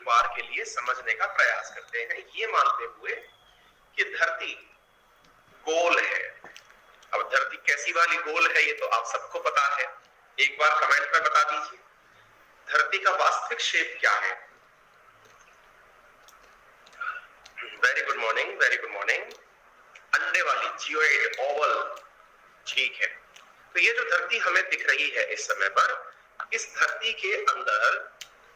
बार के लिए समझने का प्रयास करते हैं, ये मानते हुए कि धरती गोल है। अब धरती कैसी वाली गोल है ये तो आप सबको पता है, एक बार कमेंट में बता दीजिए धरती का वास्तविक शेप क्या है। Very good morning, very good morning. अंडे वाली, जियोइड, ओवल, ठीक है। तो ये जो धरती हमें दिख रही है इस समय पर, इस धरती के अंदर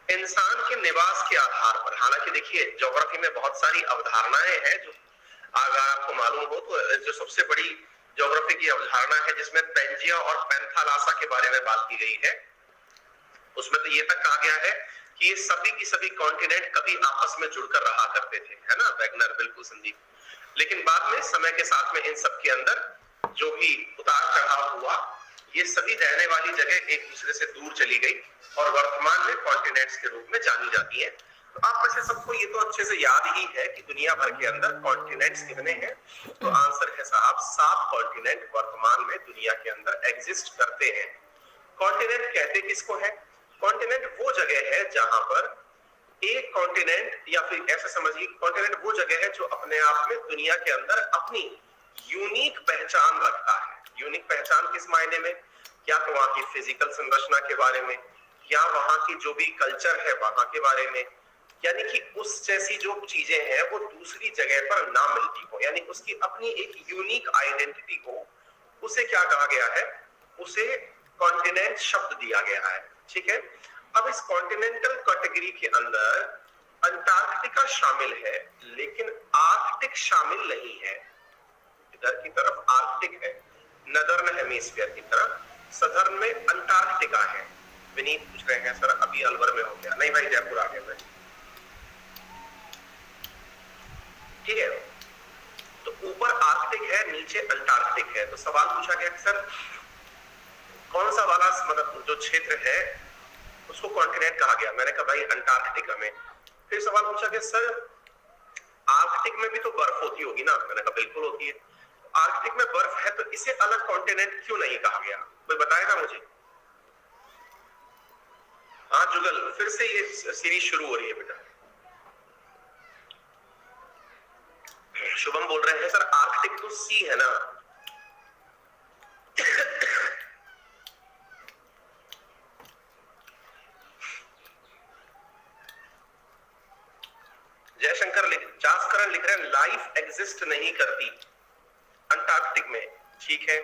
इंसान के निवास के आधार पर, हालांकि देखिए ज्योग्राफी में बहुत सारी अवधारणाएं हैं, जो अगर आपको मालूम हो तो जो सबसे बड़ी ज्योग्राफी की अवधारणा है जिसमें पेंजिया और पेंथालासा के बारे में बात की गई है, उसमें तो ये तक कहा गया है कि ये सभी की सभी कॉन्टिनेंट कभी आपस में जुड़कर रहा करते थे, है ना वैगनर, बिल्कुल संदीप। लेकिन बाद में समय के साथ में इन सब के अंदर जो भी उतार चढ़ाव हुआ, ये सभी रहने वाली जगह एक दूसरे से दूर चली गई और वर्तमान में कॉन्टिनेंट्स के रूप में जानी जाती है। तो आप में से सबको ये तो अच्छे से याद ही है कि दुनिया भर के अंदर कॉन्टिनेंट्स कितने हैं। तो आंसर है साहब 7 कॉन्टिनेंट वर्तमान में दुनिया के अंदर एग्जिस्ट करते हैं। कॉन्टिनेंट कहते किसको है? कॉन्टिनेंट वो जगह है जहां पर एक कॉन्टिनेंट, या फिर ऐसा समझिए कॉन्टिनेंट वो जगह है जो अपने आप में दुनिया के अंदर अपनी यूनिक पहचान रखता है। यूनिक पहचान किस मायने में? या तो वहां की फिजिकल संरचना के बारे में, या वहां की जो भी कल्चर है वहां के बारे में, यानी कि उस जैसी जो चीजें हैं वो दूसरी जगह पर ना मिलती हो, यानी उसकी अपनी एक यूनिक आइडेंटिटी हो। उसे क्या कहा गया है? उसे कॉन्टिनेंट शब्द दिया गया है, ठीक है। अब इस कॉन्टिनेंटल कैटेगरी के अंदर अंटार्कटिका शामिल है, लेकिन आर्कटिक शामिल नहीं है। इधर की तरफ आर्कटिक है, नदर्न हेमिस्फीयर की तरफ, सदर्न में अंटार्कटिका है। विनीत पूछ रहे हैं सर अभी अलवर में हो गया? नहीं भाई, जयपुर आ गया मैं, ठीक है। तो ऊपर आर्कटिक है, नीचे अंटार्कटिक है। तो सवाल पूछा गया सर कौन सा वाला मतलब जो क्षेत्र है उसको कॉन्टिनेंट कहा गया? मैंने कहा भाई अंटार्कटिका में। फिर सवाल पूछा गया सर आर्कटिक में भी तो बर्फ होती होगी ना? मैंने कहा बिल्कुल होती है। आर्कटिक में बर्फ है तो इसे अलग कॉन्टिनेंट क्यों नहीं कहा गया? कोई बताएगा मुझे? हाँ जुगल, फिर से ये सीरीज शुरू हो रही है बेटा। शुभम बोल रहे हैं सर आर्कटिक तो सी है ना। जयशंकर जास्करण लिख रहे हैं लाइफ एग्जिस्ट नहीं करती अंटार्कटिक में, ठीक है।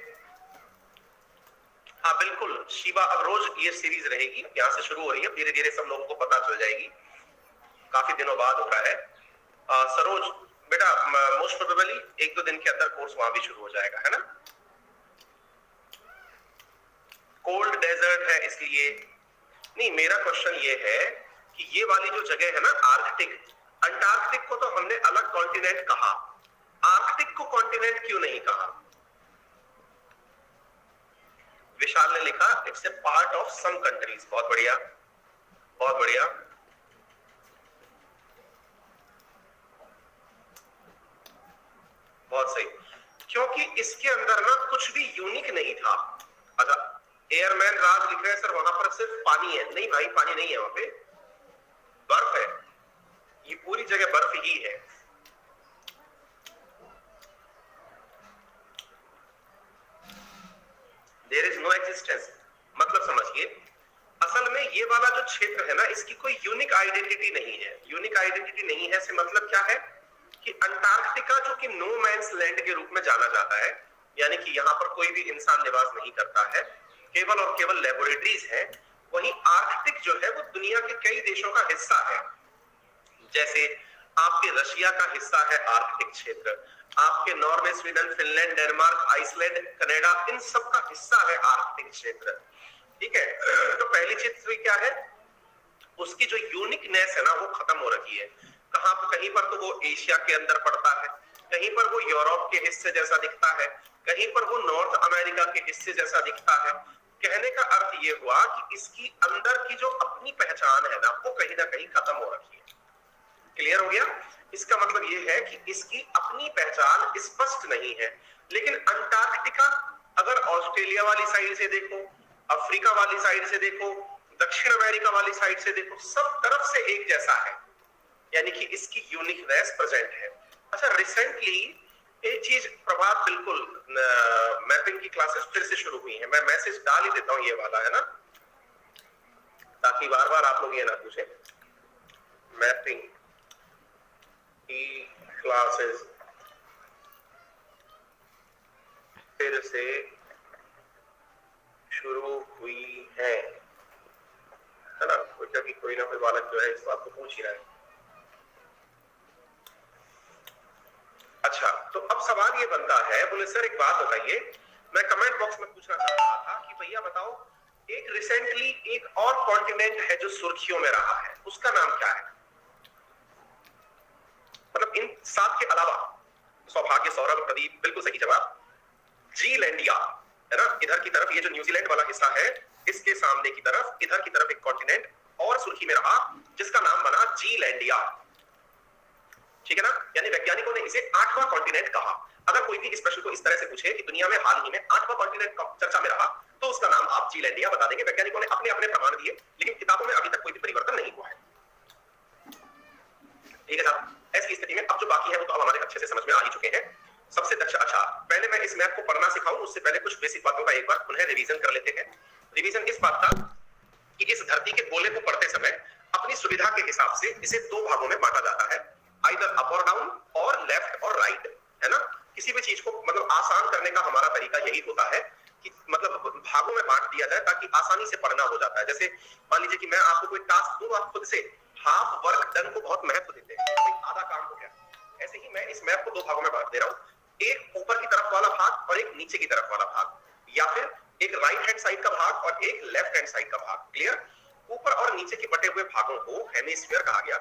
हाँ बिल्कुल शिवा, अब रोज ये सीरीज रहेगी, यहां से शुरू हो रही है, धीरे धीरे सब लोगों को पता चल जाएगी, काफी दिनों बाद हो रहा है। सरोज बेटा मोस्ट प्रोबेबली 1-2 दिन के अंदर कोर्स वहां भी शुरू हो जाएगा, है ना। कोल्ड डेजर्ट है इसलिए नहीं। मेरा क्वेश्चन ये है कि ये वाली जो जगह है ना आर्कटिक, अंटार्कटिक को तो हमने अलग कॉन्टिनेंट कहा, आर्कटिक को कॉन्टिनेंट क्यों नहीं कहा? विशाल ने लिखा it's a part of some countries. बहुत बढ़िया, बहुत बढ़िया। बहुत सही, क्योंकि इसके अंदर ना कुछ भी यूनिक नहीं था। अच्छा एयरमैन राज लिख रहे हैं सर वहां पर सिर्फ पानी है। नहीं भाई पानी नहीं है, वहां पे बर्फ है, ये पूरी जगह बर्फ ही है। देयर इज नो एग्जिस्टेंस, मतलब समझिए असल में ये वाला जो क्षेत्र है ना इसकी कोई यूनिक आइडेंटिटी नहीं है। यूनिक आइडेंटिटी नहीं है से मतलब क्या है कि अंटार्कटिका जो कि नो मैंस लैंड के रूप में जाना जाता है, यानी कि यहाँ पर कोई भी इंसान निवास नहीं करता है, केवल और केवल लेबोरेटरीज हैं। वहीं आर्कटिक जो है वो दुनिया के कई देशों का हिस्सा है, जैसे आपके रशिया का हिस्सा है आर्कटिक क्षेत्र, आपके Norway, Sweden, Finland, Denmark, Iceland, Canada, इन सब का हिस्सा है आर्कटिक क्षेत्र, ठीक है। तो पहली चीज तो क्या है, उसकी जो यूनिकनेस है ना वो खत्म हो रखी है। कहां पर, कहीं पर तो वो एशिया के अंदर पड़ता है, कहीं पर वो यूरोप के हिस्से जैसा दिखता है, कहीं पर वो नॉर्थ अमेरिका के हिस्से जैसा दिखता है। कहने का अर्थ ये हुआ कि इसकी अंदर की जो अपनी पहचान है ना वो कहीं ना कहीं खत्म हो रखी है। क्लियर हो गया? इसका मतलब ये है कि इसकी अपनी पहचान स्पष्ट नहीं है। लेकिन अंटार्कटिका अगर ऑस्ट्रेलिया वाली साइड से देखो, अफ्रीका वाली साइड से देखो, दक्षिण अमेरिका वाली साइड से देखो, सब तरफ से एक जैसा है। यानी कि इसकी यूनिकनेस प्रेजेंट है। अच्छा, रिसेंटली एक चीज प्रभात, बिल्कुल मैपिंग की क्लासेस फिर से शुरू हुई हैं। मैं मैसेज डाल ही देता हूं ये वाला, है ना, ताकि बार बार आप लोग ये ना पूछें। मैपिंग की क्लासेस फिर से शुरू हुई है ना, क्योंकि कोई ना कोई बालक जो है इस बात को पूछ ही रहा है। अच्छा, तो अब सवाल ये बनता है, बोले सर एक बात बताइए, मैं कमेंट बॉक्स में पूछना चाह रहा था कि भैया बताओ, एक रिसेंटली एक और कॉन्टिनेंट है जो सुर्खियों में रहा है, उसका नाम क्या है? मतलब इन 7 के अलावा, सौभाग्य, सौरभ, प्रदीप, बिल्कुल सही जवाब, जीलैंडिया, है ना। इधर की तरफ ये जो न्यूजीलैंड वाला हिस्सा है, इसके सामने की तरफ, इधर की तरफ एक कॉन्टिनेंट और सुर्खी में रहा, जिसका नाम बना जीलैंडिया। ठीक है ना, यानी वैज्ञानिकों ने इसे 8वां कॉन्टिनेंट कहा। अगर कोई भी इस प्रश्न को इस तरह से पूछे कि दुनिया में हाल ही में 8वां कॉन्टिनेंट चर्चा में रहा, तो उसका नाम आप जीलैंडिया बता देंगे। वैज्ञानिकों ने अपने अपने प्रमाण दिए, लेकिन किताबों में अभी तक कोई भी परिवर्तन नहीं हुआ है। ठीक है साहब, ऐसी स्थिति में अब जो बाकी है वो तो अब हमारे अच्छे से समझ में आ ही चुके हैं। सबसे अच्छा, पहले मैं इस मैप को पढ़ना सिखाऊं, उससे पहले कुछ बेसिक बातों का एक बार पुनः रिवीजन कर लेते हैं। रिवीजन इस बात का कि इस धरती के गोले को पढ़ते समय अपनी सुविधा के हिसाब से इसे 2 भागों में बांटा जाता है, आइदर अप और डाउन और लेफ्ट और राइट, है ना। किसी भी चीज को मतलब आसान करने का हमारा तरीका यही होता है कि मतलब भागों में बांट दिया जाए ताकि आसानी से पढ़ना हो जाता है। जैसे मान लीजिए कि मैं आपको कोई टास्क दूं, आप खुद से हाफ वर्क डन को बहुत महत्व देते हैं, भाई आधा काम हो गया। ऐसे ही मैं इस मैप को 2 भागों में बांट दे रहा हूं, एक ऊपर की तरफ वाला भाग और एक नीचे की तरफ वाला भाग, या फिर एक राइट हैंड साइड का भाग और एक लेफ्ट हैंड साइड का भाग। क्लियर? ऊपर और नीचे के बटे हुए भागों को हेमिस्फीयर कहा गया,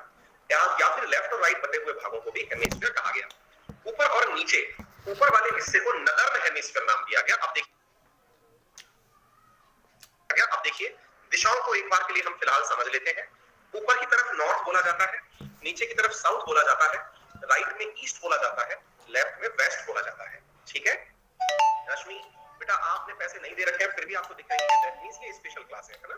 या फिर लेफ्ट और राइट बटे हुए भागों को भी हेमिस्फीयर कहा गया। ऊपर और नीचे, ऊपर वाले हिस्से को नदर्न हेमिस्फीयर नाम दिया गया। अब देखिए दिशाओं को एक बार के लिए हम फिलहाल समझ लेते हैं। ऊपर की तरफ नॉर्थ बोला जाता है, नीचे की तरफ साउथ बोला जाता है, राइट में ईस्ट बोला जाता है, लेफ्ट में वेस्ट बोला जाता है। ठीक है रश्मि बेटा, आपने पैसे नहीं दे रखे हैं फिर भी आपको दिख रही है, दैट मींस ये स्पेशल क्लास है ना।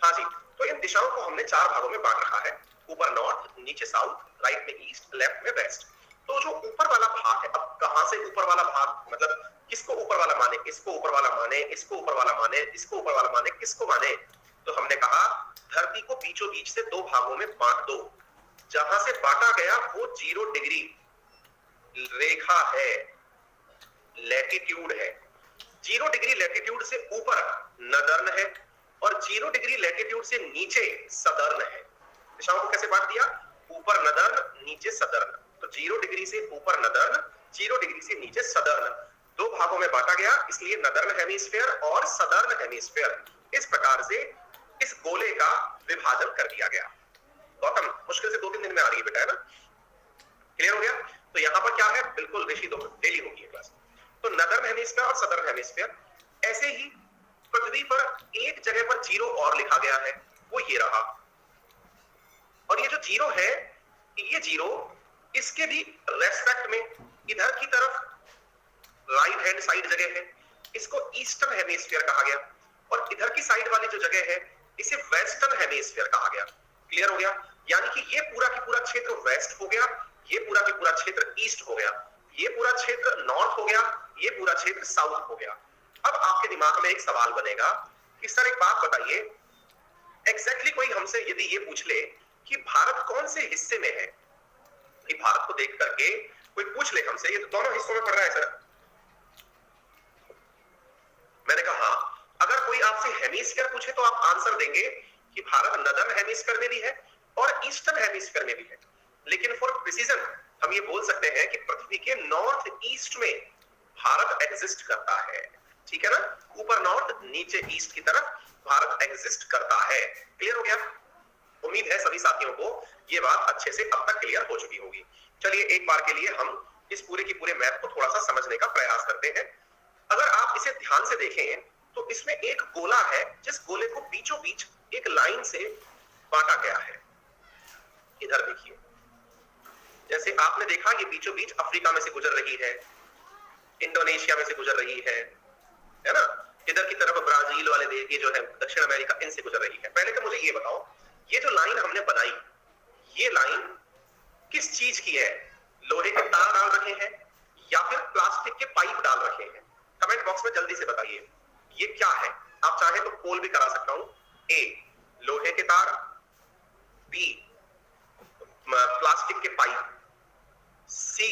हाँ जी, तो इन दिशाओं को हमने 4 भागों में बांट रखा है, ऊपर नॉर्थ, नीचे साउथ, राइट में ईस्ट, लेफ्ट में वेस्ट। तो जो ऊपर वाला भाग है, अब कहां से ऊपर वाला भाग, मतलब किसको ऊपर वाला माने, इसको ऊपर वाला माने, इसको ऊपर वाला माने, इसको ऊपर वाला माने, किसको माने? तो हमने कहा धरती को बीचों बीच से 2 भागों में बांट दो। जहां से बांटा गया वो 0 डिग्री रेखा है, लैटिट्यूड है। 0 डिग्री लैटिट्यूड से ऊपर नदर्न है और 0 डिग्री लैटिट्यूड से नीचे सदर्न है। दिशाओं को कैसे बांट दिया? ऊपर नदर्न, नीचे सदर्न। तो 0 डिग्री से ऊपर नदर्न, 0 डिग्री से नीचे सदर्न, 2 भागों में बांटा गया, इसलिए नदर्न हेमिस्फीयर और सदर्न हेमिस्फीयर। इस प्रकार से इस गोले का विभाजन कर दिया गया। गौतम, मुश्किल से 2-3 दिन में आ रही है बेटा, है ना? क्लियर हो गया? तो यहां पर क्या है, बिल्कुल ऋषि दो डेली होगी ये क्लास। तो नदर्न हेमिस्फीयर और सदर्न हेमिस्फीयर। ऐसे ही पृथ्वी पर एक जगह पर 0 और लिखा गया है, वो ये रहा। और ये जो 0 है, ये 0 इसके भी रेस्पेक्ट में इधर की तरफ राइट हैंड साइड जगह है, इसको ईस्टर्न हेमिस्फीयर कहा गया, और इधर की साइड वाली जो जगह है इसे वेस्टर्न हेमिस्फीयर कहा गया। क्लियर हो गया? यानी कि ये पूरा की पूरा क्षेत्र वेस्ट हो गया, ये पूरा की पूरा क्षेत्र ईस्ट हो गया, ये पूरा क्षेत्र नॉर्थ हो गया, ये पूरा क्षेत्र साउथ हो गया। अब आपके दिमाग में एक सवाल बनेगा कि सर एक बात बताइए, एग्जैक्टली कोई हमसे यदि ये पूछ ले कि भारत कौन से हिस्से में है, कि भारत को देख करके कोई पूछ ले हमसे ये तो दोनों हिस्सों में पड़ रहा है सर, मैंने कहा हाँ। अगर कोई आपसे हेमिस्फीयर पूछे तो आप आंसर देंगे कि भारत नदर्न हेमिस्फीयर में भी है और ईस्टर्न हेमिस्फीयर में भी है, लेकिन फॉर प्रिसीजन हम ये बोल सकते हैं कि पृथ्वी के नॉर्थ ईस्ट में भारत एग्जिस्ट करता है। ठीक है ना? ऊपर नॉर्थ, नीचे ईस्ट की तरफ भारत एग्जिस्ट करता है। क्लियर हो गया? उम्मीद है सभी साथियों को ये बात अच्छे से अब तक क्लियर हो चुकी होगी। चलिए एक बार के लिए हम इस पूरे की पूरे मैप को थोड़ा सा समझने का प्रयास करते हैं। अगर आप इसे ध्यान से देखें तो इसमें एक गोला है, जिस गोले को बीचों बीच एक लाइन से बांटा गया है। इधर देखिए, जैसे आपने देखा ये बीचों बीच अफ्रीका में से गुजर रही है, इंडोनेशिया में से गुजर रही है ना? इधर की तरफ ब्राजील वाले देश, ये जो है दक्षिण अमेरिका, इनसे गुजर रही है। पहले तो मुझे ये बताओ, ये जो लाइन हमने बनाई, ये लाइन किस चीज की है? लोहे के तार डाल रखे हैं या फिर प्लास्टिक के पाइप डाल रखे हैं? कमेंट बॉक्स में जल्दी से बताइए ये क्या है। आप चाहे तो पोल भी करा सकता हूं। ए लोहे के तार, बी प्लास्टिक के पाइप, सी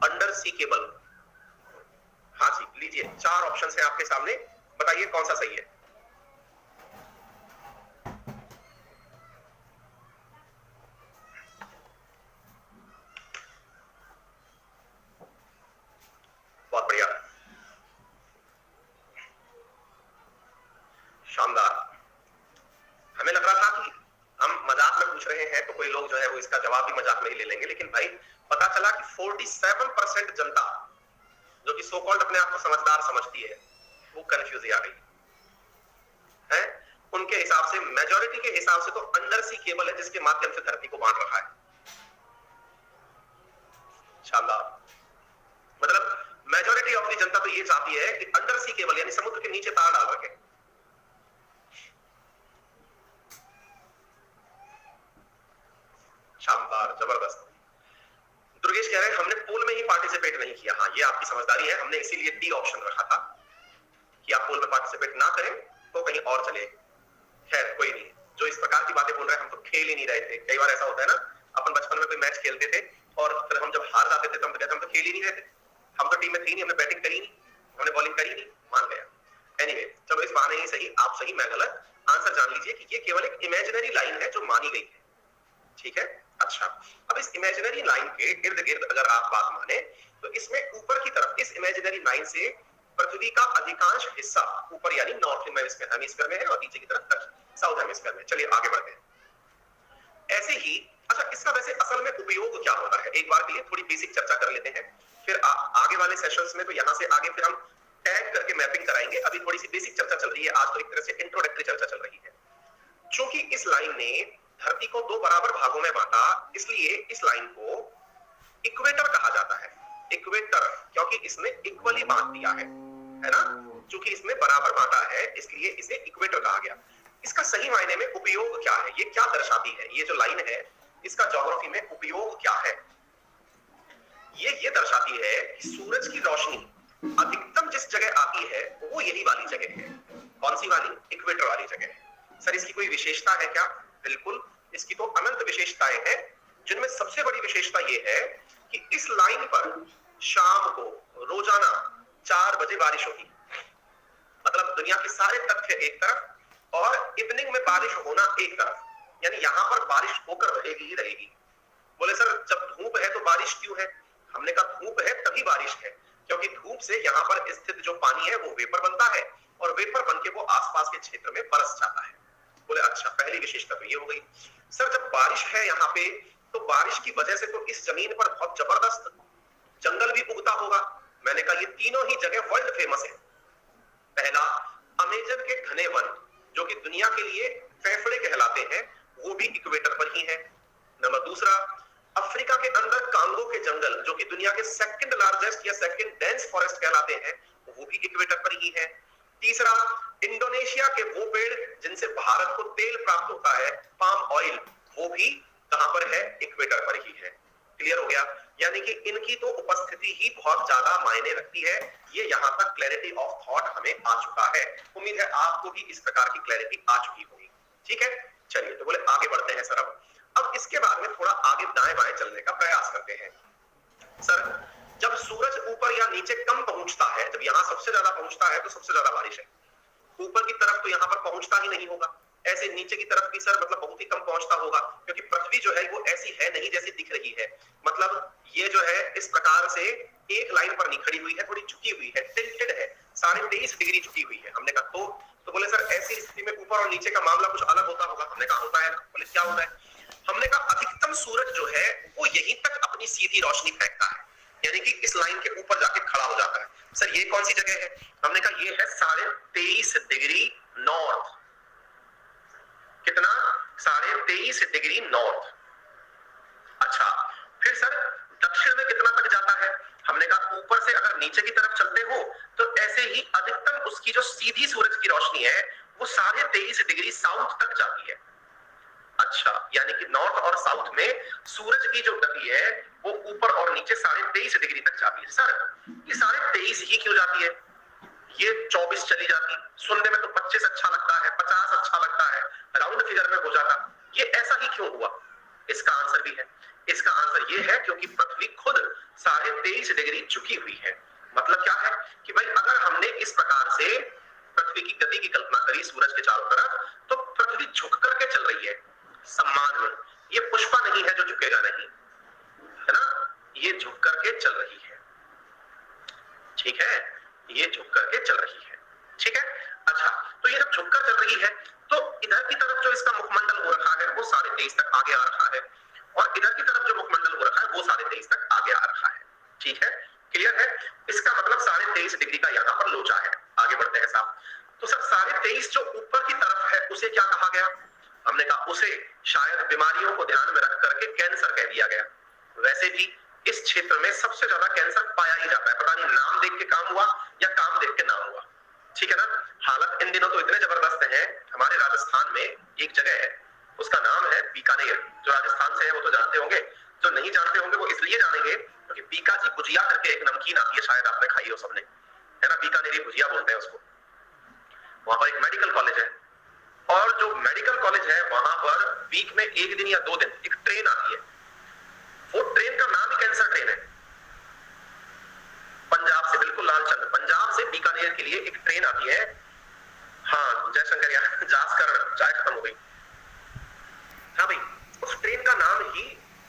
अंडर सी केबल। हाँ जी, लीजिए 4 ऑप्शन है आपके सामने, बताइए कौन सा सही है। बहुत बढ़िया, शानदार। हमें लग रहा था कि हम मजाक में पूछ रहे हैं तो कोई लोग जो है वो इसका जवाब भी मजाक में ही ले लेंगे, लेकिन भाई पता चला कि 47% जनता जो कि सो कॉल्ड अपने आप को समझदार समझती है वो कंफ्यूज आ गई है। उनके हिसाब से, मेजॉरिटी के हिसाब से तो अंडर सी केबल है जिसके माध्यम से धरती को बांध रखा है। शानदार। मतलब मेजॉरिटी ऑफ द जनता तो ये चाहती है कि अंडर सी केबल यानी समुद्र के नीचे तार डाल रखे। शानदार, जबरदस्त। दुर्गेश कह रहे हैं हमने पोल में ही पार्टिसिपेट नहीं किया। हाँ, ये आपकी समझदारी है, हमने इसीलिए डी ऑप्शन रखा था कि आप पोल में पार्टिसिपेट ना करें तो कहीं और चले। खैर कोई नहीं, जो इस प्रकार की बातें बोल रहे हैं, हम तो खेल ही नहीं रहे थे। कई बार ऐसा होता है ना, अपन बचपन में कोई मैच खेलते थे और फिर हम जब हार जाते थे तो हम तो कहते हम तो खेल ही नहीं रहे थे, हम तो टीम में थे नहीं, हमने बैटिंग करी नहीं, हमने बॉलिंग करी नहीं, मान गया। एनीवे, चलो इस बहाने ही सही, आप सही मैं गलत। आंसर जान लीजिए कि ये केवल एक इमेजिनरी लाइन है जो मानी गई है। ठीक है, अच्छा। अब इस इमेजिनरी लाइन के इर्द गिर्द अगर आप बात माने तो इसमें ऊपर की तरफ इस इमेजिनरी लाइन से पृथ्वी का अधिकांश हिस्सा ऊपर यानी नॉर्थ हेमिस्फीयर में है और नीचे की तरफ साउथ हेमिस्फीयर में। चलिए आगे बढ़ते हैं। ऐसे ही अच्छा, इसका वैसे असल में उपयोग क्या होता है, एक बार के लिए थोड़ी बेसिक चर्चा कर लेते हैं, फिर आगे वाले सेशंस में तो यहां से आगे फिर हम टैग करके मैपिंग कराएंगे। अभी थोड़ी सी बेसिक चर्चा चल रही है, आज तो एक तरह से इंट्रोडक्टरी चर्चा चल रही है। चूंकि इस लाइन ने धरती को 2 बराबर भागों में बांटा, इसलिए इस लाइन को इक्वेटर कहा जाता है। इक्वेटर, क्योंकि इसने इक्वली बांट दिया है ना, चूंकि इसने बराबर बांटा है इसलिए इसे इक्वेटर कहा गया। इसका सही मायने में उपयोग क्या है, ये क्या दर्शाती है, ये जो लाइन है इसका ज्योग्राफी में उपयोग क्या है? ये दर्शाती है कि सूरज की रोशनी अधिकतम जिस जगह आती है वो यही वाली जगह है। कौन सी वाली? इक्वेटर वाली जगह है। सर इसकी कोई विशेषता है क्या? बिल्कुल, इसकी तो अनंत विशेषताएं हैं, जिनमें सबसे बड़ी विशेषता ये है कि इस लाइन पर शाम को रोजाना 4 बजे बारिश होगी। मतलब दुनिया के सारे तथ्य एक तरफ और इवनिंग में बारिश होना एक तरफ, यानी यहां पर बारिश होकर रहेगी ही रहेगी। बोले सर जब धूप है तो बारिश क्यों है? हमने कहा धूप है तभी बारिश है, क्योंकि धूप से यहाँ पर स्थित जो पानी है वो वेपर बनता है और वेपर बनके वो आसपास के क्षेत्र में बरस जाता है। बोले अच्छा, पहली विशेषता तो ये हो गई। सर जब बारिश है यहाँ पे तो बारिश की वजह से तो इस जमीन पर बहुत जबरदस्त जंगल भी उगता होगा। मैंने कहा ये तीनों ही जगह वर्ल्ड फेमस है। पहला, अमेजन के घने वन जो कि दुनिया के लिए फेफड़े कहलाते हैं, वो भी इक्वेटर पर ही है। नंबर दूसरा, अफ्रीका के अंदर कांगो के जंगल जो कि दुनिया के सेकंड लार्जेस्ट या सेकंड डेंस फॉरेस्ट कहलाते हैं, वो भी इक्वेटर पर ही है। तीसरा, इंडोनेशिया के वो पेड़ जिनसे भारत को तेल प्राप्त होता है, पाम ऑयल, वो भी कहां पर है? इक्वेटर पर ही है। क्लियर हो गया? यानी कि इनकी तो उपस्थिति ही बहुत ज्यादा मायने रखती है। ये यहां तक क्लैरिटी ऑफ थॉट हमें आ चुका है। उम्मीद है आपको भी इस प्रकार की क्लैरिटी आ चुकी होगी। ठीक है, चलिए तो बोले आगे बढ़ते हैं सर। अब इसके बाद में थोड़ा आगे दाएं बाएं चलने का प्रयास करते हैं। सर जब सूरज ऊपर या नीचे कम पहुंचता है, जब यहां सबसे ज्यादा पहुंचता है तो सबसे ज्यादा बारिश है। ऊपर की तरफ तो यहां पर पहुंचता ही नहीं होगा, ऐसे नीचे की तरफ भी सर मतलब बहुत ही कम पहुंचता होगा, क्योंकि पृथ्वी जो है वो ऐसी है नहीं जैसी दिख रही है। मतलब ये जो है इस प्रकार से एक लाइन पर नहीं खड़ी हुई है, थोड़ी झुकी हुई है, टिल्टेड है, 23.5 डिग्री झुकी हुई है। हमने कहा तो बोले सर ऐसी स्थिति में ऊपर और नीचे का मामला कुछ अलग होता होगा। हमने कहा होता है ना। बोले क्या होता है? हमने कहा अधिकतम सूरज जो है वो यहीं तक अपनी सीधी रोशनी फेंकता है, यानी कि इस लाइन के ऊपर जाके खड़ा हो जाता है। सर ये कौन सी जगह है? हमने कहा ये है 23.5 डिग्री नॉर्थ। कितना? 23.5 डिग्री नॉर्थ। अच्छा, फिर सर दक्षिण में कितना तक जाता है? हमने कहा ऊपर से अगर नीचे की तरफ चलते हो तो ऐसे ही अधिकतम उसकी जो सीधी सूरज की रोशनी है वो 23.5 डिग्री साउथ तक जाती है। सूरज की जो गति है वो ऊपर और नीचे 23.5 डिग्री तक जाती है। सर ये 23.5 ही क्यों जाती है? ये 24 चली जाती, सुनने में तो 25 अच्छा लगता है, 50 अच्छा लगता है, राउंड फिगर में हो जाता, ये ऐसा ही क्यों हुआ? इसका आंसर भी है। इसका आंसर ये है क्योंकि पृथ्वी खुद 23.5 डिग्री झुकी हुई है। मतलब क्या है कि भाई अगर हमने इस प्रकार से पृथ्वी की गति की कल्पना करी सूरज के चारों तरफ, तो पृथ्वी झुक करके चल रही है सम्मान में। ये पुष्पा नहीं है जो झुकेगा नहीं, है ना, ये झुक करके चल रही है। ठीक है, ये झुक करके चल रही है। ठीक है, अच्छा, तो ये जब झुक कर चल रही है तो इधर की तरफ जो इसका मुखमंडल हो रखा है वो 23.5 तक आगे आ रहा है, और इधर की तरफ जो मुखमंडल हो रखा है वो 23.5 तक आगे आ रहा है। ठीक है, क्लियर है? इसका मतलब 23.5 डिग्री का यहाँ पर लोचा है। आगे बढ़ते हैं साहब। तो सर 23.5 जो ऊपर की तरफ है उसे क्या कहा गया? हमने कहा उसे शायद बीमारियों को ध्यान में रख करके कैंसर कह दिया गया। वैसे भी इस क्षेत्र में सबसे ज्यादा कैंसर पाया ही जाता है, पता नहीं नाम देख के काम हुआ या काम देख के नाम हुआ। ठीक है ना? हालत इन दिनों तो इतने जबरदस्त है, हमारे राजस्थान में एक जगह है, उसका नाम है बीकानेर। जो राजस्थान से है वो तो जानते होंगे, जो नहीं जानते होंगे वो इसलिए जानेंगे क्योंकि बीकाजी भुजिया करके एक नमकीन आती है, शायद आपने खाई हो सबने, है ना, बीकानेरी भुजिया बोलते हैं उसको। वहां पर एक मेडिकल कॉलेज है, और जो मेडिकल कॉलेज है वहां पर वीक में एक दिन या 2 दिन एक ट्रेन आती है। वो ट्रेन का नाम ही कैंसर ट्रेन है। पंजाब से, बिल्कुल लालचंद, पंजाब से बीकानेर के लिए एक ट्रेन आती है। हाँ जयशंकर यार, जासकर चाय खत्म हो गई। हाँ भाई, उस ट्रेन का नाम ही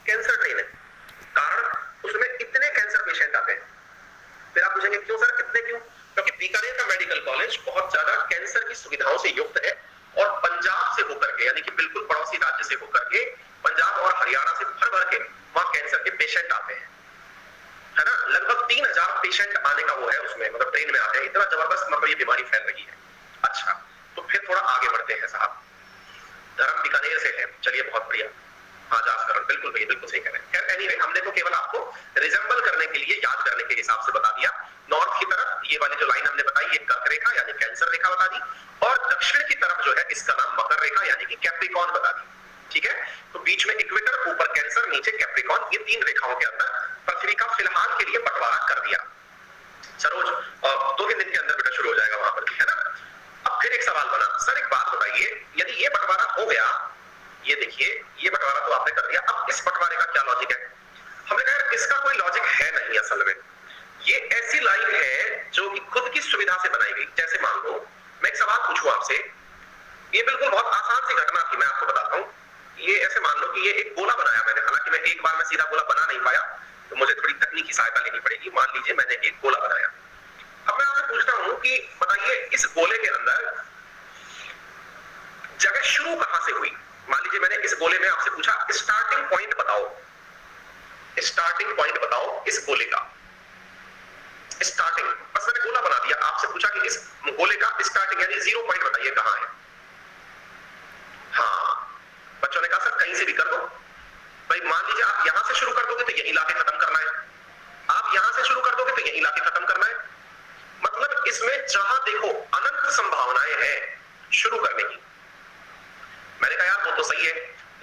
कैंसर ट्रेन है, कारण उसमें इतने कैंसर पेशेंट आते हैं। फिर आप पूछेंगे क्यों सर, इतने क्यों? क्योंकि बीकानेर का मेडिकल कॉलेज बहुत ज्यादा कैंसर की सुविधाओं से युक्त है, और पंजाब से होकर के, यानी कि बिल्कुल पड़ोसी राज्य से होकर के, पंजाब और हरियाणा से भर भर के वहां कैंसर के पेशेंट आते हैं, है ना। लगभग 3000 पेशेंट आने का वो है उसमें, मतलब ट्रेन में आते हैं। इतना जबरदस्त मतलब ये बीमारी फैल रही है। अच्छा, तो फिर थोड़ा आगे बढ़ते हैं साहब। धर्म बीकानेर से है, चलिए बहुत बढ़िया। हाँ जासकरण, बिल्कुल भैया, बिल्कुल सही कह रहे हैं। खैर एनीवे, हमने तो केवल आपको रिजेंबल करने के लिए, याद करने के हिसाब से बता दिया। नॉर्थ की तरफ ये वाली जो लाइन हमने बताई, ये कर्क रेखा यानी कैंसर रेखा बता दी, और दक्षिण की तरफ जो है इसका नाम मकर रेखा यानी कि कैप्रिकॉर्न बता दी। ठीक है, तो बीच में इक्वेटर, ऊपर कैंसर, नीचे कैप्रिकॉर्न, ये 3 रेखाओं के अंदर पृथ्वी का फिलहाल के लिए बंटवारा कर दिया। सरोज 2-3 दिन के अंदर बेटा शुरू हो जाएगा वहां पर भी, है ना। अब फिर एक सवाल बना, सर एक बात बताइए, यदि ये बंटवारा हो गया, ये देखिए ये बंटवारा तो आपने कर दिया, अब इस बंटवारे का क्या लॉजिक है? हमने कहा इसका कोई लॉजिक है नहीं असल में। ये ऐसी लाइन है जो कि खुद की सुविधा से बनाई गई। जैसे मान लो मैं एक सवाल पूछूं आपसे, ये बिल्कुल बहुत आसान सी घटना थी, मैं आपको बताता हूं। ये ऐसे मान लो कि ये एक गोला बनाया मैंने, हालांकि मैं एक बार में सीधा गोला बना नहीं पाया, तो मुझे थोड़ी तकनीकी सहायता लेनी पड़ेगी। मान लीजिए मैंने एक गोला बनाया। अब मैं आपसे पूछता हूं कि बताइए इस गोले के अंदर जगह शुरू कहां से हुई? मान लीजिए मैंने इस गोले में आपसे पूछा स्टार्टिंग पॉइंट बताओ, स्टार्टिंग पॉइंट बताओ इस गोले का। स्टार्टिंग, बस मैंने गोला बना दिया, आपसे पूछा कि इस गोले का स्टार्टिंग यानी 0 पॉइंट बताइए कहां है। हाँ, बच्चों ने कहा सर कहीं से भी कर दो। भाई मान लीजिए आप यहां से शुरू कर दोगे तो यहीं लाके खत्म करना है, आप यहां से शुरू कर दोगे तो यहीं लाके खत्म करना है। मतलब इसमें जहां देखो अनंत संभावनाएं हैं शुरू करने की। मैंने कहा यार वो तो सही है,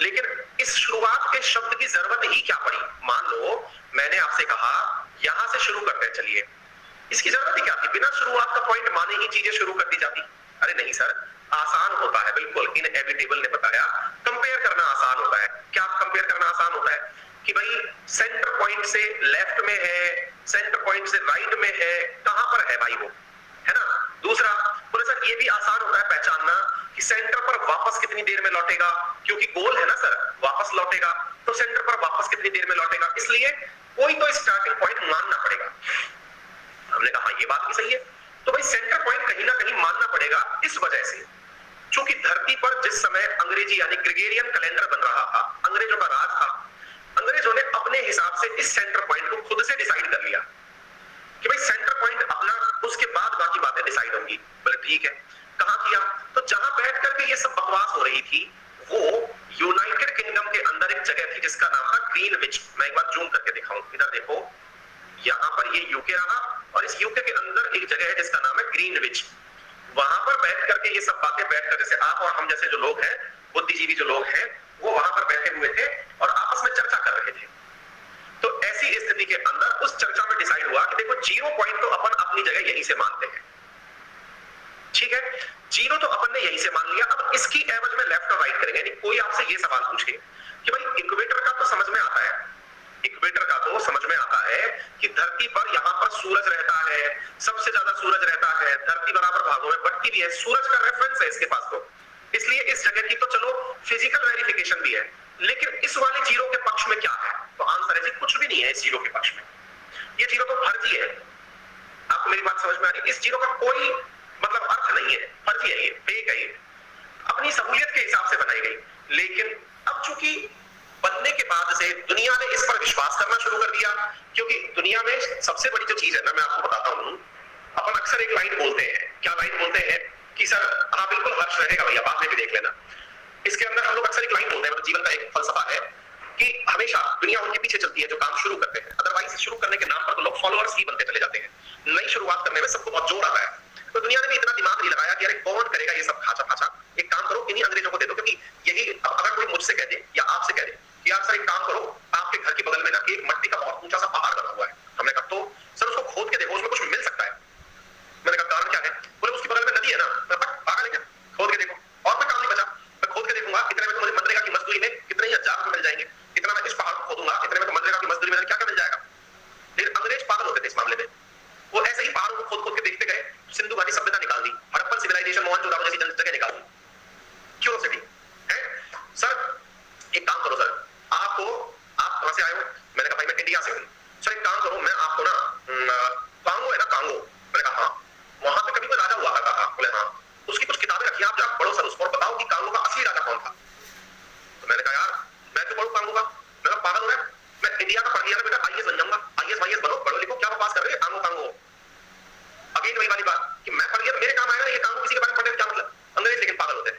लेकिन इस शुरुआत के शब्द की जरूरत ही क्या पड़ी? मान लो मैंने आपसे कहा यहां से शुरू करते हैं, चलिए, इसकी जरूरत ही क्या थी? बिना शुरुआत का पॉइंट माने ही चीजें शुरू कर दी जाती। अरे नहीं सर, आसान होता है, बिल्कुल इनएविटेबल ने बताया, कंपेयर करना आसान होता है। क्या कंपेयर करना आसान होता है? कि भाई सेंटर पॉइंट से लेफ्ट में है, सेंटर पॉइंट से राइट में है, कहां पर है भाई वो, है ना। दूसरा बोले सर ये भी आसान होता है पहचानना कि सेंटर पर वापस कितनी देर में लौटेगा, क्योंकि गोल है ना सर, वापस लौटेगा, तो सेंटर पर वापस कितनी देर में लौटेगा, इसलिए कोई तो स्टार्टिंग पॉइंट मानना पड़ेगा। हमने कहा ये बात भी सही है, तो भाई सेंटर पॉइंट कहीं ना कहीं मानना पड़ेगा। इस वजह से चूंकि धरती पर जिस समय अंग्रेजी यानी ग्रेगोरियन कैलेंडर बन रहा था, अंग्रेजों का राज था, अंग्रेजों ने अपने हिसाब से इस सेंटर पॉइंट को खुद से डिसाइड कर लिया कि भाई सेंटर पॉइंट अपना, उसके बाद बाकी बातें डिसाइड होंगी। बोले ठीक है, कहां किया? तो जहां बैठ करके ये सब बकवास हो रही थी वो यूनाइटेड किंगडम के अंदर एक जगह थी जिसका नाम था ग्रीनविच। मैं एक बार जूम करके दिखाऊं, इधर देखो, यहां पर ये यूके रहा, और इस यूके के अंदर एक जगह है जिसका नाम है ग्रीनविच। वहां पर बैठ करके ये सब बातें बैठकर, जैसे आप और हम जैसे जो लोग हैं, बुद्धिजीवी जो लोग हैं, वो वहां पर बैठे हुए थे और आपस में चर्चा कर रहे जीरो पॉइंट तो अपन अपनी जगह यहीं से मानते हैं, ठीक है, जीरो तो अपन ने यहीं से मान लिया। अब इसकी एवज में लेफ्ट और राइट करेंगे। यानी कोई आपसे ये सवाल पूछे कि भाई इक्वेटर का तो समझ में आता है, इक्वेटर का तो समझ में आता है कि धरती पर यहां पर सूरज रहता है, सबसे ज्यादा सूरज रहता है, धरती बराबर भागों में बंटती भी है, सूरज का रेफरेंस है इसके पास, तो इसलिए इस जगह की तो चलो फिजिकल वेरिफिकेशन भी है। लेकिन इस वाले जीरो के पक्ष में क्या है? तो आंसर है जी कुछ भी नहीं है इस जीरो के पक्ष में। ये जीरो तो फर्जी है। आपको मेरी बात समझ में आ रही है? इस जीरो का कोई मतलब अर्थ नहीं है, फर्जी है, ये फेक है, ये अपनी सहूलियत के हिसाब से बनाई गई। लेकिन अब चूंकि बनने के बाद से दुनिया ने इस पर विश्वास करना शुरू कर दिया, क्योंकि दुनिया में सबसे बड़ी जो चीज है ना, मैं आपको बताता हूं, अपन अक्सर एक लाइन बोलते हैं। क्या लाइन बोलते हैं? कि सर हाँ बिल्कुल हर्ष रहेगा भैया, बाद में भी देख लेना। इसके अंदर हम लोग अक्सर एक लाइन बोलते हैं, मतलब जीवन का एक फलसफा है कि हमेशा दुनिया उनके पीछे चलती है जो काम शुरू करते हैं। अदरवाइज शुरू करने के नाम पर तो लोग फॉलोअर्स ही बनते चले जाते हैं। नई शुरुआत करने में सबको बहुत जोर आता है, तो दुनिया ने भी इतना दिमाग नहीं लगाया कि अरे कौन करेगा ये सब खाचा फाचा, एक काम करो इन्हीं अंग्रेजों को दे दो। क्योंकि यही अगर कोई मुझसे कह दे या आपसे कह दे कि यार सर एक काम करो, आपके घर के बगल में ना एक मट्टी का बहुत ऊंचा सा पहाड़ बना हुआ है, हमने कहा तो सर उसको खोद के देखो, उसमें कुछ मिल सकता है। मैंने कहा कारण क्या है? बोले उसके बगल में नदी है ना। मैं पागल है क्या? खोद के देखो, और कोई काम नहीं बचा, मैं खोद के देखूंगा, इतने में तो मुझे मनरेगा की मजदूरी में कितने ही हजार रुपए मिल जाएंगे, इतना मैं इस पहाड़ को खोदूंगा, इतने में तो मनरेगा की मजदूरी में क्या क्या मिल जाएगा। लेकिन अंग्रेज पागल होते थे इस मामले में, वो ऐसे ही पहाड़ों को खोद खोद के देखते गए, सिंधु घाटी सभ्यता निकाल दी, हड़प्पन सिविलाइजेशन, मोहनजोदड़ो जैसी जगह निकाल दी, क्यूरोसिटी है। सर एक काम करो सर, आप कहां से आए हो? मैंने कहा भाई मैं इंडिया से हूं। सर एक काम करो, मैं आपको ना कांगो है ना, कांगो, मैंने कहा हाँ, वहां पे कभी कोई राजा हुआ करता था? बोले हाँ। उसकी कुछ किताबें रखी, आप जरा पढ़ो सर उसको और बताओ कि कांगो का असली राजा कौन था। तो मैंने कहा यार मैं क्यों पढ़ूं कांगो का, मैं पागल हो रहा है, मैं इंडिया का पढ़ लिया बेटा, आईएएस बन जाऊंगा, आईएएस बनो, पढ़ो लिखो, क्या बकवास कर रहे हैं कांगो कांगो। अगेन वही वाली बात कि मैं पढ़ लिया तो मेरे काम आएगा, ये कांगो किसी के बारे में पढ़ने का क्या मतलब। अंग्रेज लेकिन पागल होते थे।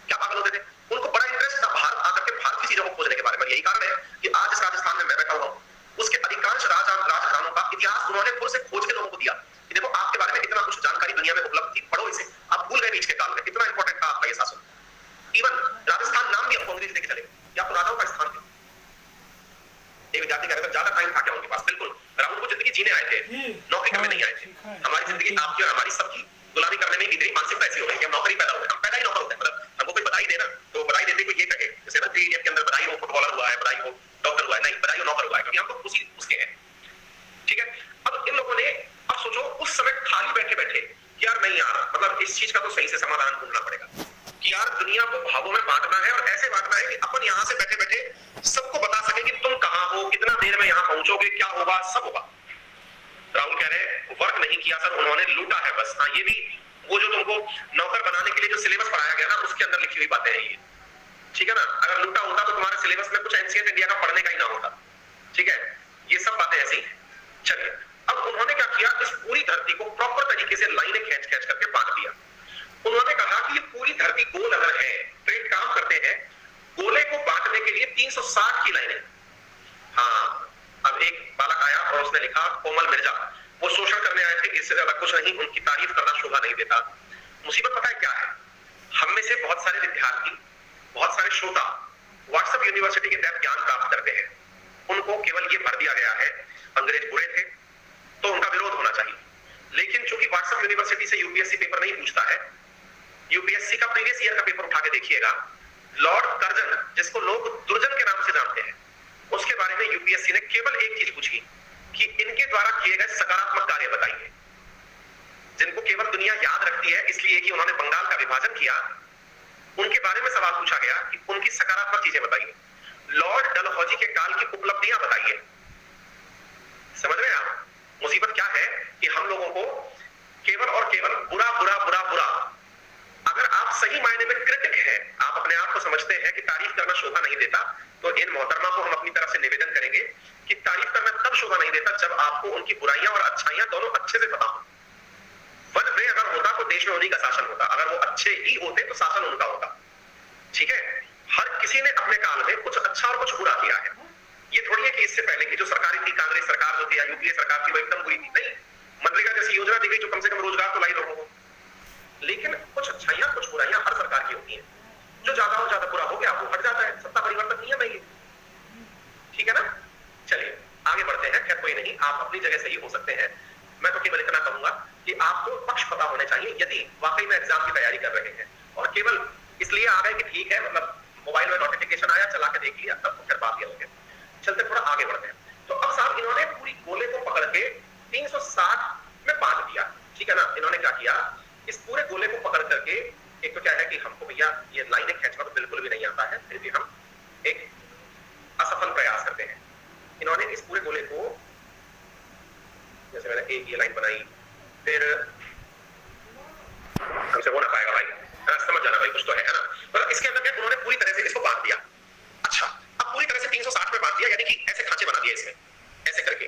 क्या पागल होते थे? उनको बड़ा इंटरेस्ट था भारत आकर के भारत की चीजों को खोजने के बारे में। यही कारण है कि आज इस राजस्थान में मैं बैठा हुआ हूं, उसके अधिकांश राजस्थानों का इतिहास उन्होंने खुद से खोज के लोगों को दिया कि देखो आपके बारे में इतना कुछ जानकारी दुनिया में उपलब्ध थी, पढ़ो इसे, आप भूल गए बीच के काल में, कितना इंपॉर्टेंट था आपका ये शासन। इवन राजस्थान नाम भी आपको अंग्रेज देके चले, या तो राजाओं का स्थान थे। एक विद्यार्थी कह रहा था ज्यादा टाइम था क्या उनके पास? बिल्कुल, राहुल को जिंदगी जीने आए थे, नौकरी करने नहीं आए थे। हमारी जिंदगी आपकी और हमारी सबकी गुलामी करने में भी मानसिकता ऐसी हो गई कि हम नौकरी पैदा हो गए, हम पैदा ही नौकर होते हैं। मतलब हमको कोई बधाई देना तो बधाई देते कोई ये कहे, जैसे ना पीडीएफ के अंदर बधाई हो फुटबॉलर हुआ है, बधाई हो डॉक्टर हुआ है, नहीं बधाई हो नौकर हुआ है, क्योंकि हम लोग उसी उसके हैं, ठीक है। अब इन लोगों ने, अब सोचो उस समय खाली बैठे बैठे यार नहीं यार, मतलब इस चीज का तो सही से समाधान ढूंढना पड़ेगा कि यार दुनिया को भागों में बांटना है, और ऐसे बांटना है कि अपन यहाँ से बैठे बैठे सबको बता सके कि तुम कहाँ हो, कितना देर में यहाँ पहुंचोगे, क्या होगा, सब होगा। राहुल कह रहे वर्क नहीं किया सर, उन्होंने लूटा है बस। हाँ ये भी, वो जो तुमको नौकर बनाने के लिए जो सिलेबस पढ़ाया गया ना, उसके अंदर लिखी हुई बातें हैं ये, ठीक है ना। अगर लूटा होता तो तुम्हारे सिलेबस में कुछ एंशिएंट इंडिया का पढ़ने का ही ना होता, ठीक है। ये सब बातें ऐसी हैं। चलिए अब उन्होंने क्या किया, इस पूरी धरती को प्रॉपर तरीके से लाइनें खींच खींच करके बांट दिया। उन्होंने कहा कि ये पूरी धरती गोल अगर है तो एक काम करते हैं, गोले को बांटने के लिए 360 की लाइनें। हाँ, अब एक बालक आया और उसने लिखा कोमल मिर्जा, वो शोषण करने आए थे, इससे ज्यादा कुछ नहीं, उनकी तारीफ करना शोभा नहीं देता। मुसीबत पता है क्या है? हम में से बहुत सारे विद्यार्थी, बहुत सारे श्रोता व्हाट्सएप यूनिवर्सिटी के तहत ज्ञान प्राप्त करते हैं, उनको केवल ये भर दिया गया है अंग्रेज बुरे थे तो उनका विरोध होना चाहिए। लेकिन चूंकि व्हाट्सएप यूनिवर्सिटी से यूपीएससी पेपर नहीं पूछता है, यूपीएससी का प्रीवियस ईयर का पेपर उठा के देखिएगा, लॉर्ड कर्जन जिसको लोग दुर्जन के नाम से जानते हैं, उसके बारे में यूपीएससी ने केवल एक चीज पूछी कि इनके द्वारा किए गए सकारात्मक कार्य बताइए। जिनको केवल दुनिया याद रखती है इसलिए कि उन्होंने बंगाल का विभाजन किया, उनके बारे में सवाल पूछा गया कि उनकी सकारात्मक चीजें बताइए। लॉर्ड डलहौजी के काल की उपलब्धियां बताइए। समझ रहे हैं आप मुसीबत क्या है? कि हम लोगों को केवल और केवल बुरा बुरा बुरा बुरा, अगर आप सही मायने में क्रिटिक हैं, आप अपने आप को समझते हैं कि तारीफ करना शोभा नहीं देता, तो इन मोहतरमा को हम अपनी तरफ से निवेदन करेंगे कि तारीफ करना तब शोभा नहीं देता जब आपको उनकी बुराइयां और अच्छाइयां दोनों अच्छे से पता हो। वन वे अगर होता तो देश में उन्हीं का शासन होता, अगर वो अच्छे ही होते तो शासन उनका होता, ठीक है। हर किसी ने अपने काल में कुछ अच्छा और कुछ बुरा किया है। ये थोड़ी है कि इससे पहले की जो सरकारी थी, कांग्रेस सरकार जो थी या यूपीए सरकार थी, वो एकदम बुरी थी, नहीं। मनरेगा जैसी योजना दी गई जो कम से कम रोजगार तो लाई लोगों को, लेकिन कुछ अच्छाइयां कुछ बुराइयां हर सरकार की होती हैं। जो ज्यादा और ज्यादा बुरा हो गया वो हट जाता है, सत्ता परिवर्तन नियम है ये, ठीक है ना। चलिए आगे बढ़ते हैं। खैर कोई नहीं, आप अपनी जगह सही हो सकते हैं, बताइए, यदि वाकई में एग्जाम की तैयारी कर रहे हैं और केवल इसलिए आ गए कि ठीक है, मतलब मोबाइल में नोटिफिकेशन आया, चला के देख लिया, तब तो फिर बात ये हो गई। चलते थोड़ा आगे बढ़ते हैं। तो अब साहब इन्होंने पूरी गोले को पकड़ के 360 में बांध दिया, ठीक है ना। इन्होंने क्या किया, इस पूरे गोले को पकड़ करके, एक तो क्या है कि हमको भैया ये लाइनें खींचना तो बिल्कुल भी नहीं आता है, फिर भी हम एक असफल प्रयास करते हैं। इन्होंने इस पूरे गोले को, जैसे मैंने एक ये लाइन बनाई, फिर हमसे हो ना पाएगा भाई, समझ जाना भाई, कुछ तो है ना। मतलब इसके अंदर क्या, उन्होंने पूरी तरह से इसको बांध दिया। अच्छा, अब पूरी तरह से 360 में बांध दिया, यानी कि ऐसे खांचे बना दिए इसमें, ऐसे करके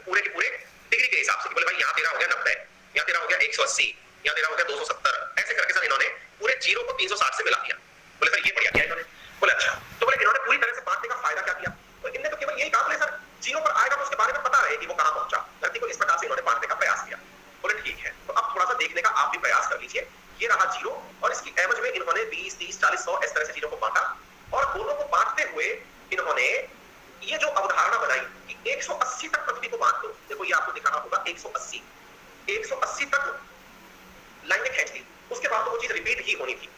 पूरे के पूरे डिग्री के हिसाब से, बोले भाई यहाँ तेरा हो गया 90, यहाँ तेरा हो गया 180, यहाँ तेरा हो गया 270, ऐसे करके सर इन्होंने पूरे जीरो को 360 से मिला दिया। बोले सर ये बढ़िया किया इन्होंने। बोले अच्छा, तो बोले इन्होंने पूरी तरह से बांटने का फायदा क्या किया, तो इनने तो केवल यही कहा, बोले सर जीरो पर आएगा तो उसके बारे में पता रहे कि वो कहां पहुंचा। धरती को इस प्रकार से इन्होंने बांटने का प्रयास किया। बोले ठीक है, तो अब थोड़ा सा देखने का आप भी प्रयास कर लीजिए। ये रहा जीरो, और इसकी एवज में इन्होंने 20, 30, 40, 100 इस तरह से जीरो को बांटा, और दोनों को बांटते हुए इन्होंने ये जो अवधारणा बनाई कि 180 तक पृथ्वी को बांट दो। देखो ये आपको दिख रहा होगा 180 तक लाइनें खींच दी, उसके बाद तो वो चीज रिपीट ही होनी थी।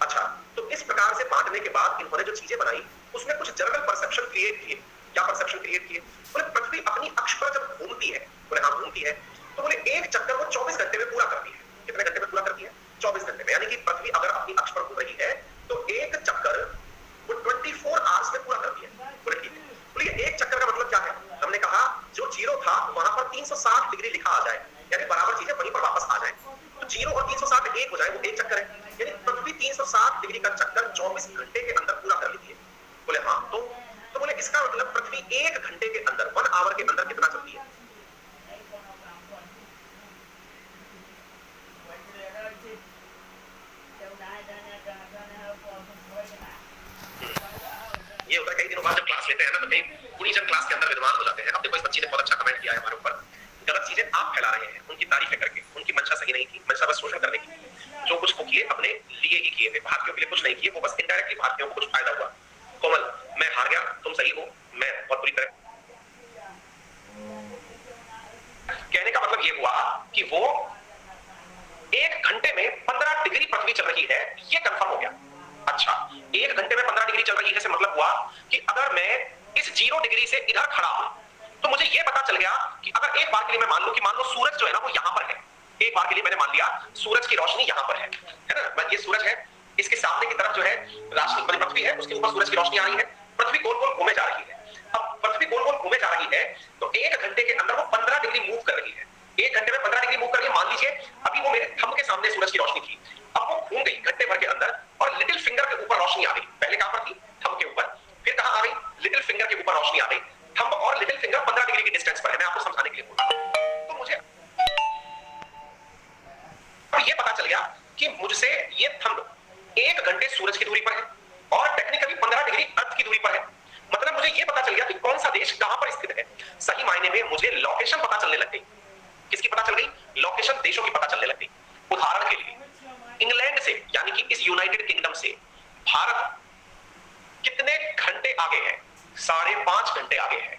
अच्छा, तो इस प्रकार से बांटने के बाद इन्होंने जो चीजें बनाई उसमें कुछ जनरल परसेप्शन क्रिएट किए। क्या परसेप्शन क्रिएट किए, बोले पृथ्वी अपनी अक्ष पर जब घूमती है, बोले हाँ घूमती है, तो बोले एक चक्कर वो 24 घंटे में पूरा करती है। कितने घंटे में पूरा करती है, 24 घंटे में। यानी कि पृथ्वी अगर अपनी अक्ष पर घूम रही है तो एक चक्कर वो 24 आवर्स में पूरा करती है। बोले ठीक है, बोले एक चक्कर का मतलब क्या है, हमने कहा जो जीरो था वहां पर 360 डिग्री लिखा आ जाए, यानी बराबर चीजें वहीं पर वापस आ जाए, तो जीरो और 360 एक हो जाए, वो एक चक्कर है। यानी पृथ्वी 360 डिग्री का चक्कर 24 घंटे के अंदर पूरा कर लेती है। बोले हाँ, तो बोले इसका मतलब पृथ्वी एक घंटे के अंदर, 1 आवर के अंदर कितना चलती है। ये होता है कई दिनों बाद जब क्लास लेते हैं ना, तो कई पूरी जन क्लास के अंदर विद्वान हो जाते हैं। अब देखो इस बच्ची ने बहुत अच्छा कमेंट किया है हमारे ऊपर, गलत चीजें आप फैला रहे हैं उनकी तारीफें करके। उनकी मंशा सही नहीं थी, मंशा बस शोषण करने की। जो कुछ वो किए अपने लिए ही किए थे, भारतीयों के लिए कुछ नहीं किए, वो बस इनडायरेक्टली भारतीयों को कुछ फायदा हुआ। कोमल, मैं हार गया, तुम सही हो, मैं बहुत बुरी तरह। कहने का मतलब ये हुआ कि वो एक घंटे में 15 डिग्री पृथ्वी चल रही है, ये कंफर्म हो गया। अच्छा, एक घंटे में 15 डिग्री चल रही है से मतलब हुआ कि अगर मैं इस 0 डिग्री से इधर खड़ा हूं तो मुझे ये पता चल गया कि अगर एक बार के लिए मैं मान लूं कि मान लो सूरज जो है ना वो यहां पर है, एक बार के लिए मैंने मान लिया सूरज की रोशनी यहां पर है ना, ये सूरज है, इसके सामने की तरफ जो है रोशनी पृथ्वी है, उसके ऊपर सूरज की रोशनी आ रही है, पृथ्वी गोल गोल घूमे जा रही है। अब पृथ्वी गोल गोल घूमे जा रही है तो एक घंटे के अंदर वो 15 डिग्री मूव कर रही है। एक घंटे में 15 डिग्री मूव कर रही है। मान लीजिए अभी वो मेरे थंब के सामने सूरज की रोशनी थी, अब वो घूम गई घंटे भर के अंदर और लिटिल फिंगर के ऊपर रोशनी आ गई। पहले कहां पर थी, थंब के ऊपर, फिर कहां आ गई, लिटिल फिंगर के ऊपर रोशनी आ गई। थंब और लिटिल फिंगर 15 डिग्री की डिस्टेंस पर है, मैं आपको समझाने के लिए बोल रहा हूं। तो मुझे अब ये पता चल गया कि मुझसे ये थंब 1 घंटे सूरज की दूरी पर है और टेक्निकली 15 डिग्री अर्थ की दूरी पर है। मतलब मुझे ये पता चल गया कि कौन सा देश कहां पर स्थित है। सही मायने में मुझे लोकेशन पता चलने लग गई। किसकी पता चल गई, लोकेशन देशों की पता चलने लग गई। उदाहरण के लिए इंग्लैंड से यानी कि इस यूनाइटेड किंगडम से भारत कितने घंटे आगे है, 5.5 घंटे आगे है।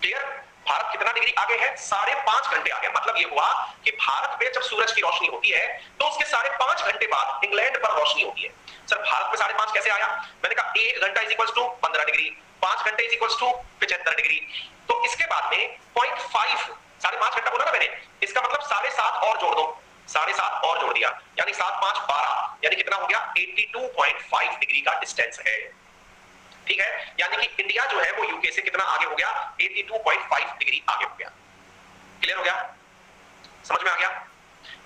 क्लियर, भारत कितना डिग्री आगे है, 5.5 घंटे आगे। मतलब ये हुआ कि भारत पे जब सूरज की रोशनी होती है तो उसके 5.5 घंटे बाद इंग्लैंड पर रोशनी होती है। सर भारत पे 5.5 कैसे आया, मैंने कहा 1 घंटा इज इक्वल्स टू 15 डिग्री, 5 घंटे इज इक्वल्स टू 75 डिग्री। तो इसके बाद में 0.5, 5.5 घंटा बोला ना मैंने, इसका मतलब 7.5 और जोड़ दो, 7.5 और जोड़ दिया, यानी 7, 5, 12, यानी कितना हो गया 82.5 डिग्री का डिस्टेंस है। ठीक है, यानी कि इंडिया जो है वो यूके से कितना आगे हो गया, 82.5 डिग्री आगे हो गया। क्लियर हो गया, समझ में आ गया।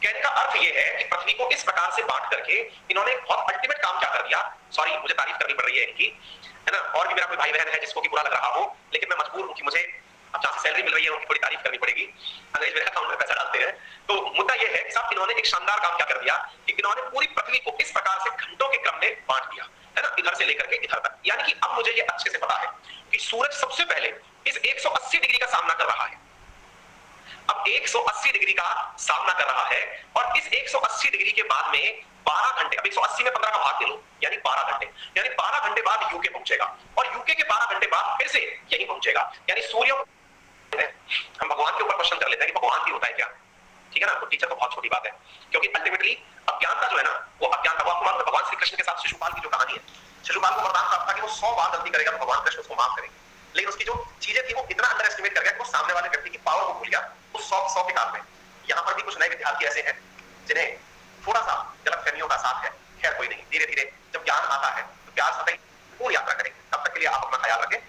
कहने का अर्थ ये है कि पृथ्वी को इस प्रकार से बांट करके इन्होंने बहुत अल्टीमेट काम क्या कर दिया। सॉरी, मुझे तारीफ करनी पड़ रही है इनकी, है ना, और भी मेरा कोई भाई बहन है जिसको कि बुरा लग रहा हो, लेकिन मैं मजबूर हूं कि मुझे अब जहां से सैलरी मिल रही है उनकी थोड़ी तारीफ करनी पड़ेगी। अंग्रेज मेरे अकाउंट में पैसा डालते हैं। तो मुद्दा यह है कि साहब इन्होंने एक शानदार काम क्या कर दिया कि इन्होंने पूरी पृथ्वी को इस प्रकार से घंटों के क्रम में बांट दिया, है ना, इधर से लेकर के इधर तक। यानी कि अब मुझे ये अच्छे से पता है कि सूरज सबसे पहले इस 180 डिग्री का सामना कर रहा है। अब 180 डिग्री का सामना कर रहा है और इस 180 डिग्री के बाद में 12 घंटे, अब 180 में 15 का भाग दे लो, यानी 12 घंटे, यानी 12 घंटे बाद यूके पहुंचेगा और यूके के 12 घंटे बाद फिर से यही पहुंचेगा। यानी सूर्य, हम भगवान के ऊपर क्वेश्चन कर लेते हैं कि भगवान भी होता है क्या। ठीक ठीक है ना, तो टीचर तो बहुत छोटी बात है, क्योंकि अल्टीमेटली अज्ञानता जो है ना, वो अज्ञानता, वो आपको मालूम है भगवान श्री कृष्ण के साथ शिशुपाल की जो कहानी है, शिशुपाल को वरदान प्राप्त था कि वो 100 बार गलती करेगा तो भगवान कृष्ण उसको माफ करेंगे, लेकिन उसकी जो चीजें थी वो इतना अंडर एस्टिमेट कर गया कि वो सामने वाले व्यक्ति की पावर को भूल गया उस 100 के काल में। यहाँ पर भी कुछ नए विद्यार्थी ऐसे हैं जिन्हें थोड़ा सा गलतफहमियों का साथ है, खैर कोई नहीं, धीरे धीरे जब ज्ञान आता है तो प्यार सतही पूर्ण यात्रा करेंगे। तब तक के लिए आप अपना ख्याल रखें।